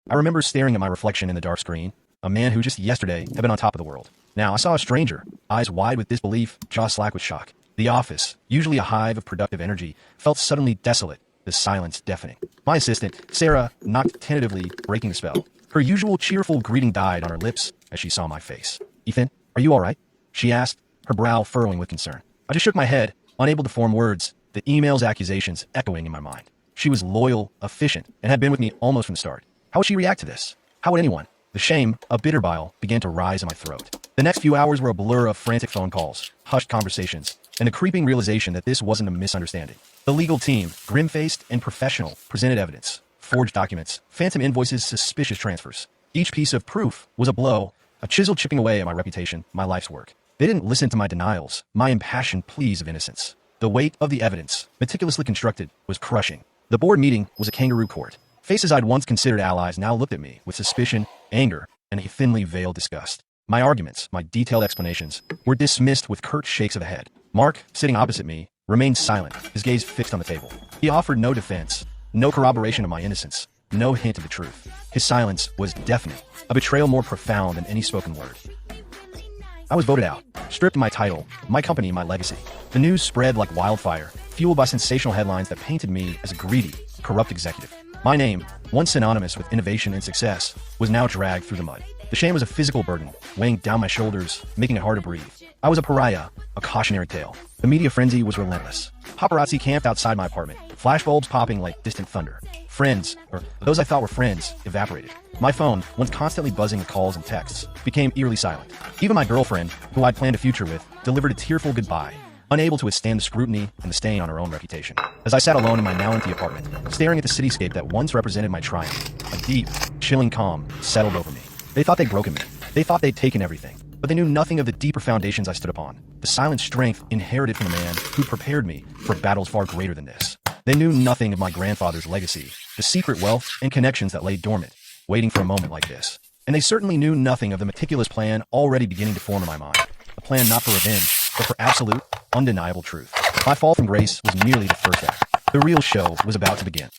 I remember staring at my reflection in the dark screen, a man who just yesterday had been on top of the world. Now I saw a stranger, eyes wide with disbelief, jaw slack with shock. The office, usually a hive of productive energy, felt suddenly desolate, the silence deafening. My assistant, Sarah, knocked tentatively, breaking the spell. Her usual cheerful greeting died on her lips as she saw my face. "Ethan, are you all right?" she asked, her brow furrowing with concern. I just shook my head, unable to form words, the email's accusations echoing in my mind. She was loyal, efficient, and had been with me almost from the start. How would she react to this? How would anyone? The shame, a bitter bile, began to rise in my throat. The next few hours were a blur of frantic phone calls, hushed conversations, and the creeping realization that this wasn't a misunderstanding. The legal team, grim-faced and professional, presented evidence, forged documents, phantom invoices, suspicious transfers. Each piece of proof was a blow, a chisel chipping away at my reputation, my life's work. They didn't listen to my denials, my impassioned pleas of innocence. The weight of the evidence, meticulously constructed, was crushing. The board meeting was a kangaroo court. Faces I'd once considered allies now looked at me with suspicion, anger, and a thinly veiled disgust. My arguments, my detailed explanations, were dismissed with curt shakes of the head. Mark, sitting opposite me, remained silent, his gaze fixed on the table. He offered no defense, no corroboration of my innocence, no hint of the truth. His silence was deafening, a betrayal more profound than any spoken word. I was voted out, stripped of my title, my company, my legacy. The news spread like wildfire, fueled by sensational headlines that painted me as a greedy, corrupt executive. My name, once synonymous with innovation and success, was now dragged through the mud. The shame was a physical burden, weighing down my shoulders, making it hard to breathe. I was a pariah, a cautionary tale. The media frenzy was relentless. Paparazzi camped outside my apartment, flashbulbs popping like distant thunder. Friends, or those I thought were friends, evaporated. My phone, once constantly buzzing with calls and texts, became eerily silent. Even my girlfriend, who I'd planned a future with, delivered a tearful goodbye, unable to withstand the scrutiny and the stain on her own reputation. As I sat alone in my now empty apartment, staring at the cityscape that once represented my triumph, a deep, chilling calm settled over me. They thought they'd broken me. They thought they'd taken everything. But they knew nothing of the deeper foundations I stood upon, the silent strength inherited from the man who prepared me for battles far greater than this. They knew nothing of my grandfather's legacy, the secret wealth and connections that lay dormant, waiting for a moment like this. And they certainly knew nothing of the meticulous plan already beginning to form in my mind. A plan not for revenge, but for absolute, undeniable truth. My fall from grace was merely the first act. The real show was about to begin.